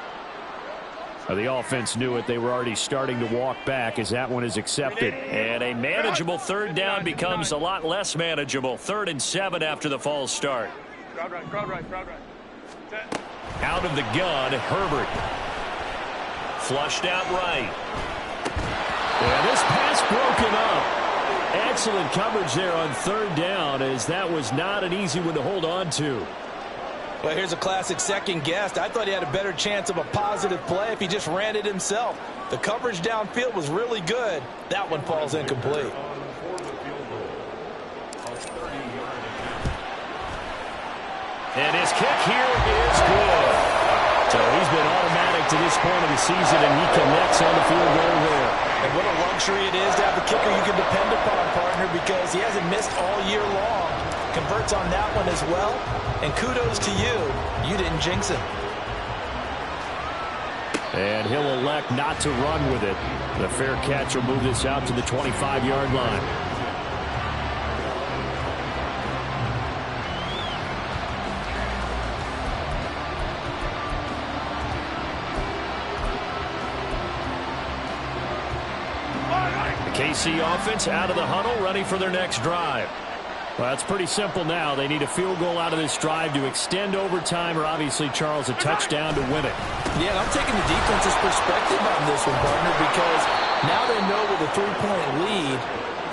The offense knew it. They were already starting to walk back as that one is accepted.
And a manageable 3rd down becomes a lot less manageable. 3rd and 7 after the false start.
Crowd right, crowd right, crowd right. Set.
Out of the gun, Herbert. Flushed out right.
And this pass broken up. Excellent coverage there on 3rd down, as that was not an easy one to hold on to.
Well, here's a classic second guess. I thought he had a better chance of a positive play if he just ran it himself. The coverage downfield was really good. That one falls incomplete.
And his kick here is good.
So he's been automatic to this point of the season, and he connects on the field goal there.
And what a luxury it is to have a kicker you can depend upon, partner, because he hasn't missed all year long. Converts on that one as well. And kudos to you. You didn't jinx him.
And he'll elect not to run with it. The fair catch will move this out to the 25-yard line.
The KC offense out of the huddle, ready for their next drive.
Well, it's pretty simple now. They need a field goal out of this drive to extend overtime, or obviously, Charles, a touchdown to win it.
Yeah, I'm taking the defense's perspective on this one, partner, because now they know with a 3-point lead,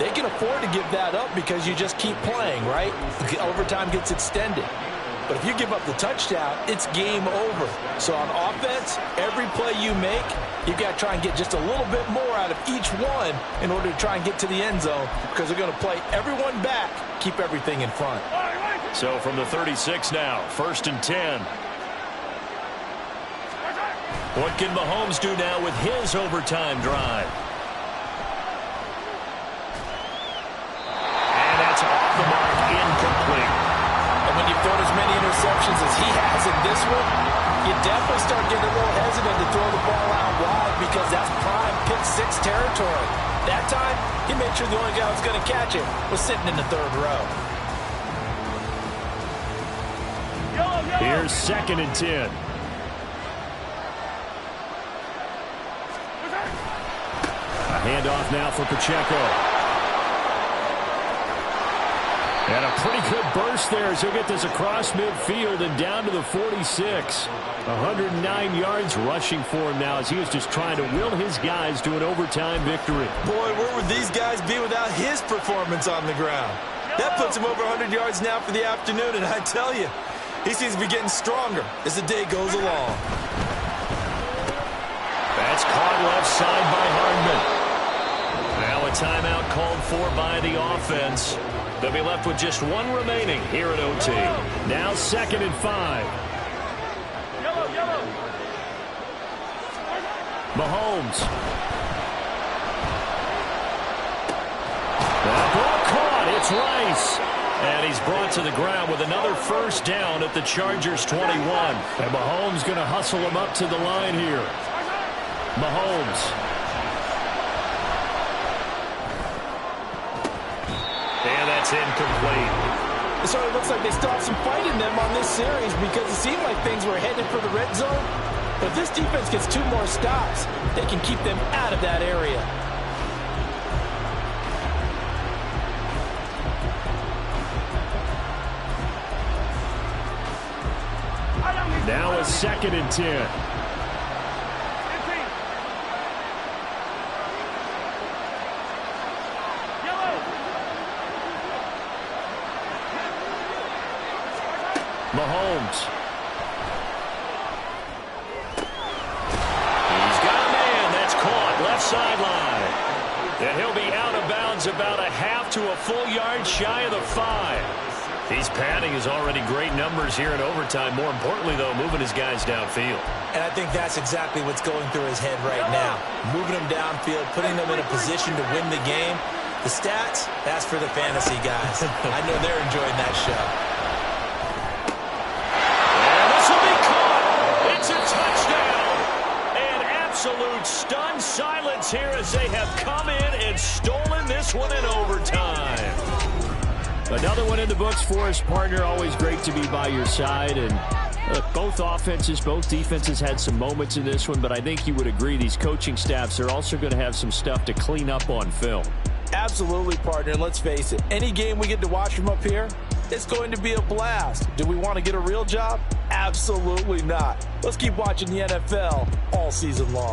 they can afford to give that up because you just keep playing, right? The overtime gets extended. But if you give up the touchdown, it's game over. So on offense, every play you make, you've got to try and get just a little bit more out of each one in order to try and get to the end zone, because they're going to play everyone back, keep everything in front.
So from the 36 now, 1st and 10. What can Mahomes do now with his overtime drive? And that's off the mark, incomplete.
And when you've thrown as many interceptions as he has in this one, you definitely start getting a little hesitant to throw the ball out wide, because that's prime pick-6 territory. That time, he made sure the only guy who was going to catch it was sitting in the 3rd row.
Here's 2nd and 10. A handoff now for Pacheco. And a pretty good burst there as he'll get this across midfield and down to the 46. 109 yards rushing for him now as he was just trying to will his guys to an overtime victory.
Boy, where would these guys be without his performance on the ground? That puts him over 100 yards now for the afternoon, and I tell you, he seems to be getting stronger as the day goes along.
That's caught left side by Hardman. Now a timeout called for by the offense. They'll be left with just one remaining here at OT.
Now 2nd and 5. Mahomes. That ball caught. It's Rice.
And he's brought to the ground with another 1st down at the Chargers 21.
And Mahomes going to hustle him up to the line here. Mahomes.
And that's incomplete.
It sort of looks like they still have some fight in them on this series, because it seemed like things were headed for the red zone. But if this defense gets 2 more stops, they can keep them out of that area.
Now a 2nd and 10. Mahomes.
He's got a man. That's caught left sideline. And he'll be out of bounds about a half to a full yard shy of the 5. He's padding his already great numbers here in overtime. More importantly, though, moving his guys downfield.
And I think that's exactly what's going through his head right now. Moving them downfield, putting them in a position to win the game. The stats, that's for the fantasy guys. I know they're enjoying that show.
And this will be caught. It's a touchdown. An absolute stunned silence here as they have come in and stolen this one in overtime.
Another one in the books for his partner. Always great to be by your side. And look, both offenses, both defenses had some moments in this one, but I think you would agree these coaching staffs are also going to have some stuff to clean up on film.
Absolutely, partner. And let's face it, any game we get to watch from up here, it's going to be a blast. Do we want to get a real job? Absolutely not. Let's keep watching the NFL all season long.